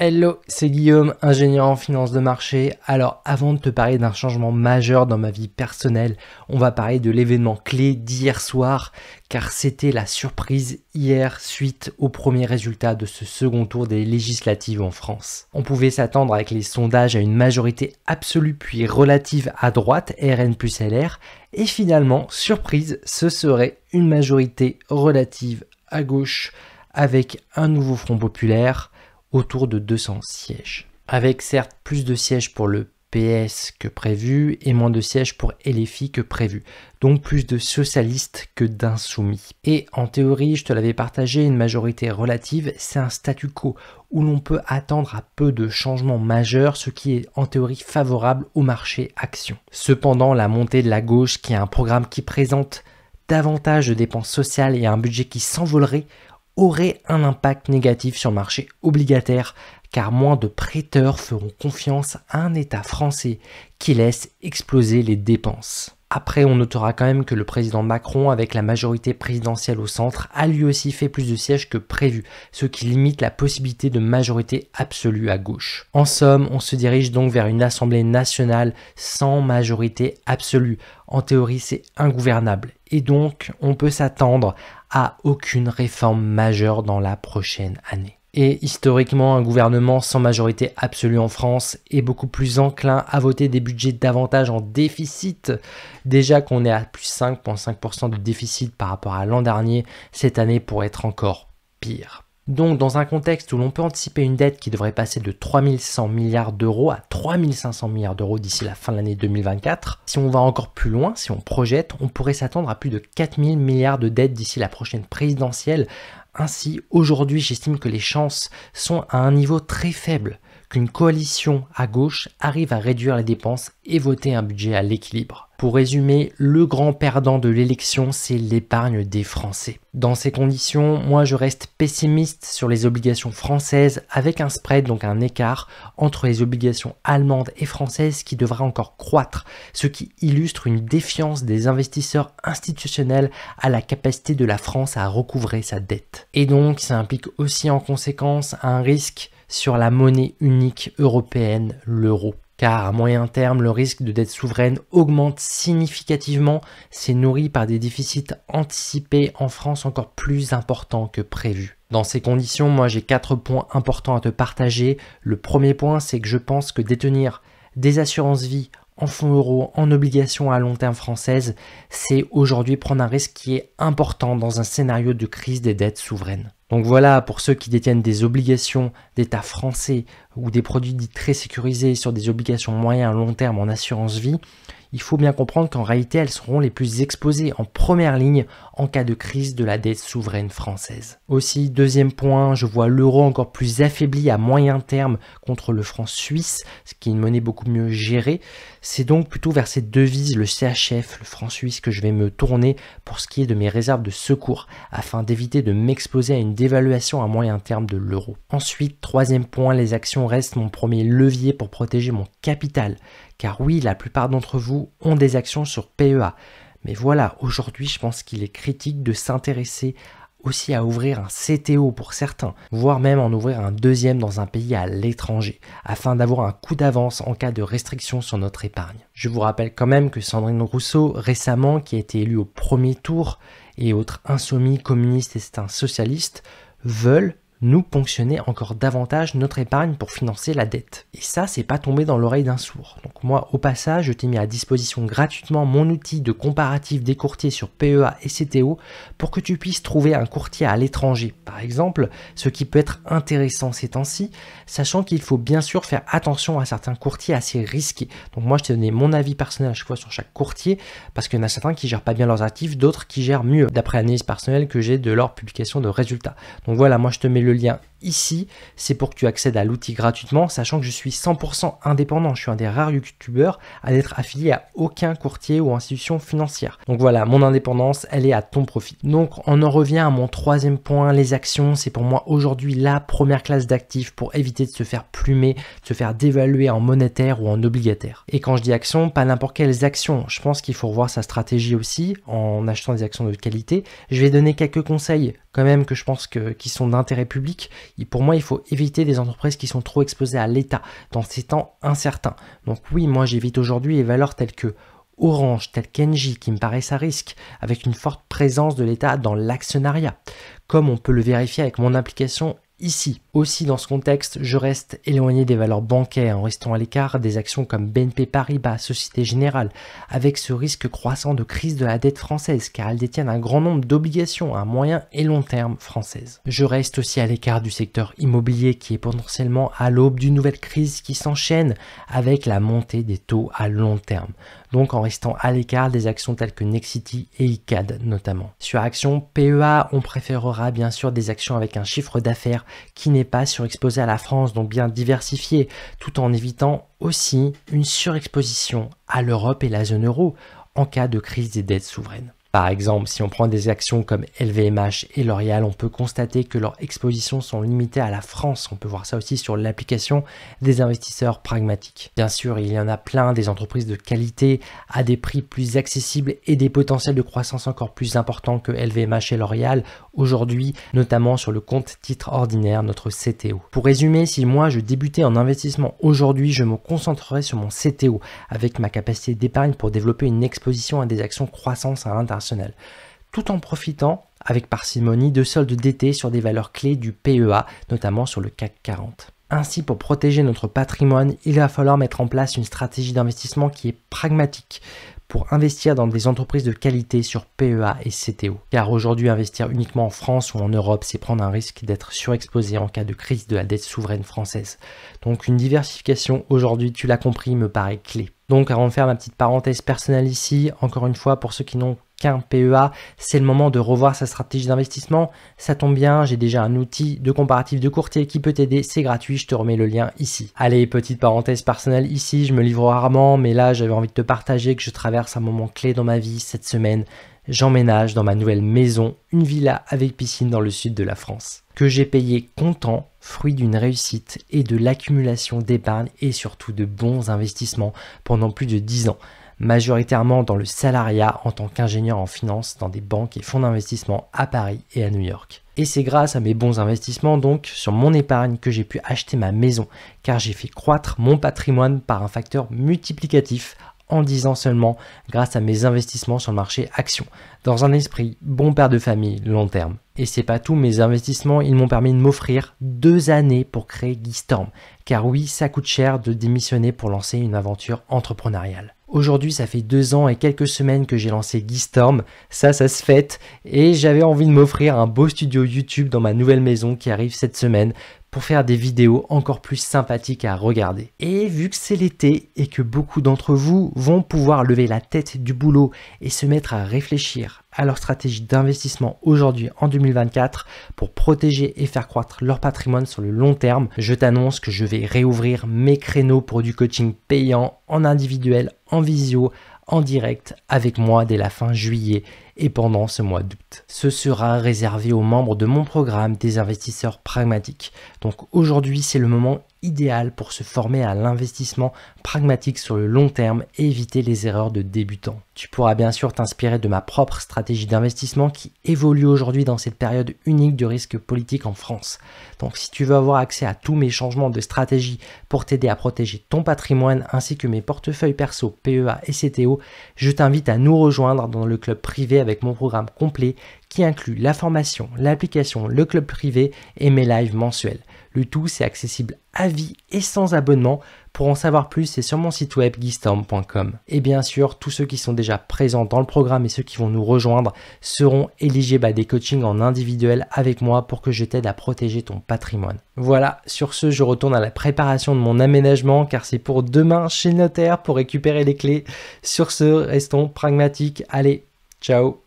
Hello, c'est Guillaume, ingénieur en finance de marché. Alors avant de te parler d'un changement majeur dans ma vie personnelle, on va parler de l'événement clé d'hier soir, car c'était la surprise hier suite aux premiers résultats de ce second tour des législatives en France. On pouvait s'attendre avec les sondages à une majorité absolue puis relative à droite, RN plus LR, et finalement, surprise, ce serait une majorité relative à gauche avec un nouveau Front populaire, autour de 200 sièges. Avec certes plus de sièges pour le PS que prévu et moins de sièges pour LFI que prévu. Donc plus de socialistes que d'insoumis. Et en théorie, je te l'avais partagé, une majorité relative, c'est un statu quo où l'on peut attendre à peu de changements majeurs, ce qui est en théorie favorable au marché action. Cependant, la montée de la gauche, qui a un programme qui présente davantage de dépenses sociales et un budget qui s'envolerait, aurait un impact négatif sur le marché obligataire, car moins de prêteurs feront confiance à un État français qui laisse exploser les dépenses. Après, on notera quand même que le président Macron, avec la majorité présidentielle au centre, a lui aussi fait plus de sièges que prévu, ce qui limite la possibilité de majorité absolue à gauche. En somme, on se dirige donc vers une Assemblée nationale sans majorité absolue. En théorie, c'est ingouvernable. Et donc, on peut s'attendre à aucune réforme majeure dans la prochaine année. Et historiquement, un gouvernement sans majorité absolue en France est beaucoup plus enclin à voter des budgets davantage en déficit. Déjà qu'on est à plus 5,5% de déficit par rapport à l'an dernier, cette année pourrait être encore pire. Donc dans un contexte où l'on peut anticiper une dette qui devrait passer de 3100 milliards d'euros à 3500 milliards d'euros d'ici la fin de l'année 2024, si on va encore plus loin, si on projette, on pourrait s'attendre à plus de 4000 milliards de dettes d'ici la prochaine présidentielle. Ainsi, aujourd'hui, j'estime que les chances sont à un niveau très faible qu'une coalition à gauche arrive à réduire les dépenses et voter un budget à l'équilibre. Pour résumer, le grand perdant de l'élection, c'est l'épargne des Français. Dans ces conditions, moi je reste pessimiste sur les obligations françaises avec un spread, donc un écart, entre les obligations allemandes et françaises qui devra encore croître, ce qui illustre une défiance des investisseurs institutionnels à la capacité de la France à recouvrer sa dette. Et donc, ça implique aussi en conséquence un risque sur la monnaie unique européenne, l'euro. Car à moyen terme, le risque de dette souveraine augmente significativement, c'est nourri par des déficits anticipés en France encore plus importants que prévu. Dans ces conditions, moi j'ai 4 points importants à te partager. Le premier point, c'est que je pense que détenir des assurances vie en fonds euros, en obligations à long terme françaises, c'est aujourd'hui prendre un risque qui est important dans un scénario de crise des dettes souveraines. Donc voilà, pour ceux qui détiennent des obligations d'État français ou des produits dits très sécurisés sur des obligations moyen à long terme en assurance vie, il faut bien comprendre qu'en réalité, elles seront les plus exposées en première ligne en cas de crise de la dette souveraine française. Aussi, deuxième point, je vois l'euro encore plus affaibli à moyen terme contre le franc suisse, ce qui est une monnaie beaucoup mieux gérée. C'est donc plutôt vers cette devise, le CHF, le franc suisse, que je vais me tourner pour ce qui est de mes réserves de secours, afin d'éviter de m'exposer à une dévaluation à moyen terme de l'euro. Ensuite, troisième point, les actions restent mon premier levier pour protéger mon capital. Car oui, la plupart d'entre vous ont des actions sur PEA. Mais voilà, aujourd'hui, je pense qu'il est critique de s'intéresser aussi à ouvrir un CTO pour certains, voire même en ouvrir un deuxième dans un pays à l'étranger, afin d'avoir un coup d'avance en cas de restriction sur notre épargne. Je vous rappelle quand même que Sandrine Rousseau, récemment, qui a été élue au premier tour, et autres insoumis, communistes et certains socialistes, veulent nous ponctionner encore davantage notre épargne pour financer la dette. Et ça, c'est pas tombé dans l'oreille d'un sourd. Donc moi, au passage, je t'ai mis à disposition gratuitement mon outil de comparatif des courtiers sur PEA et CTO pour que tu puisses trouver un courtier à l'étranger, par exemple, ce qui peut être intéressant ces temps-ci, sachant qu'il faut bien sûr faire attention à certains courtiers assez risqués. Donc moi, je t'ai donné mon avis personnel à chaque fois sur chaque courtier, parce qu'il y en a certains qui gèrent pas bien leurs actifs, d'autres qui gèrent mieux, d'après l'analyse personnelle que j'ai de leur publication de résultats. Donc voilà, moi je te mets le lien ici, c'est pour que tu accèdes à l'outil gratuitement, sachant que je suis 100% indépendant. Je suis un des rares youtubeurs à n'être affilié à aucun courtier ou institution financière. Donc voilà, mon indépendance, elle est à ton profit. Donc on en revient à mon troisième point, les actions. C'est pour moi aujourd'hui la première classe d'actifs pour éviter de se faire plumer, de se faire dévaluer en monétaire ou en obligataire. Et quand je dis actions, pas n'importe quelles actions. Je pense qu'il faut revoir sa stratégie aussi en achetant des actions de qualité. Je vais donner quelques conseils quand même que je pense qui sont d'intérêt public. Pour moi, il faut éviter des entreprises qui sont trop exposées à l'État dans ces temps incertains. Donc oui, moi j'évite aujourd'hui les valeurs telles que Orange, telles qu'Engie, qui me paraissent à risque, avec une forte présence de l'État dans l'actionnariat, comme on peut le vérifier avec mon application ici. Aussi, dans ce contexte, je reste éloigné des valeurs bancaires en restant à l'écart des actions comme BNP Paribas, Société Générale, avec ce risque croissant de crise de la dette française, car elles détiennent un grand nombre d'obligations à moyen et long terme françaises. Je reste aussi à l'écart du secteur immobilier qui est potentiellement à l'aube d'une nouvelle crise qui s'enchaîne avec la montée des taux à long terme. Donc en restant à l'écart des actions telles que Nexity et Icade notamment. Sur actions PEA, on préférera bien sûr des actions avec un chiffre d'affaires qui n'est pas surexposé à la France, donc bien diversifié, tout en évitant aussi une surexposition à l'Europe et la zone euro en cas de crise des dettes souveraines. Par exemple, si on prend des actions comme LVMH et L'Oréal, on peut constater que leurs expositions sont limitées à la France. On peut voir ça aussi sur l'application des investisseurs pragmatiques. Bien sûr, il y en a plein, des entreprises de qualité à des prix plus accessibles et des potentiels de croissance encore plus importants que LVMH et L'Oréal aujourd'hui, notamment sur le compte titre ordinaire, notre CTO. Pour résumer, si moi je débutais en investissement aujourd'hui, je me concentrerais sur mon CTO avec ma capacité d'épargne pour développer une exposition à des actions croissance à l'international, tout en profitant avec parcimonie de soldes d'été sur des valeurs clés du PEA, notamment sur le CAC 40. Ainsi, pour protéger notre patrimoine, il va falloir mettre en place une stratégie d'investissement qui est pragmatique pour investir dans des entreprises de qualité sur PEA et CTO. Car aujourd'hui, investir uniquement en France ou en Europe, c'est prendre un risque d'être surexposé en cas de crise de la dette souveraine française. Donc une diversification aujourd'hui, tu l'as compris, me paraît clé. Donc avant de faire ma petite parenthèse personnelle ici, encore une fois, pour ceux qui n'ont qu'un PEA, c'est le moment de revoir sa stratégie d'investissement. Ça tombe bien, j'ai déjà un outil de comparatif de courtier qui peut t'aider, c'est gratuit, je te remets le lien ici. Allez, petite parenthèse personnelle ici, je me livre rarement, mais là j'avais envie de te partager que je traverse un moment clé dans ma vie cette semaine. J'emménage dans ma nouvelle maison, une villa avec piscine dans le sud de la France, que j'ai payé comptant, fruit d'une réussite et de l'accumulation d'épargne et surtout de bons investissements pendant plus de 10 ans. Majoritairement dans le salariat en tant qu'ingénieur en finance dans des banques et fonds d'investissement à Paris et à New York. Et c'est grâce à mes bons investissements donc sur mon épargne que j'ai pu acheter ma maison, car j'ai fait croître mon patrimoine par un facteur multiplicatif en 10 ans seulement grâce à mes investissements sur le marché actions, dans un esprit bon père de famille long terme. Et c'est pas tout, mes investissements, ils m'ont permis de m'offrir 2 années pour créer GuiStorm, car oui, ça coûte cher de démissionner pour lancer une aventure entrepreneuriale. Aujourd'hui, ça fait 2 ans et quelques semaines que j'ai lancé GuiStorm, ça se fête, et j'avais envie de m'offrir un beau studio YouTube dans ma nouvelle maison qui arrive cette semaine pour faire des vidéos encore plus sympathiques à regarder. Et vu que c'est l'été et que beaucoup d'entre vous vont pouvoir lever la tête du boulot et se mettre à réfléchir à leur stratégie d'investissement aujourd'hui en 2024 pour protéger et faire croître leur patrimoine sur le long terme, je t'annonce que je vais réouvrir mes créneaux pour du coaching payant en individuel, en visio, en direct avec moi dès la fin juillet et pendant ce mois d'août. Ce sera réservé aux membres de mon programme des investisseurs pragmatiques. Donc aujourd'hui, c'est le moment idéal pour se former à l'investissement pragmatique sur le long terme et éviter les erreurs de débutants. Tu pourras bien sûr t'inspirer de ma propre stratégie d'investissement qui évolue aujourd'hui dans cette période unique de risque politique en France. Donc si tu veux avoir accès à tous mes changements de stratégie pour t'aider à protéger ton patrimoine ainsi que mes portefeuilles perso PEA et CTO, je t'invite à nous rejoindre dans le club privé avec mon programme complet qui inclut la formation, l'application, le club privé et mes lives mensuels. Le tout, c'est accessible à vie et sans abonnement. Pour en savoir plus, c'est sur mon site web guistorm.com. Et bien sûr, tous ceux qui sont déjà présents dans le programme et ceux qui vont nous rejoindre seront éligibles à des coachings en individuel avec moi pour que je t'aide à protéger ton patrimoine. Voilà, sur ce, je retourne à la préparation de mon aménagement car c'est pour demain chez le notaire pour récupérer les clés. Sur ce, restons pragmatiques. Allez, ciao!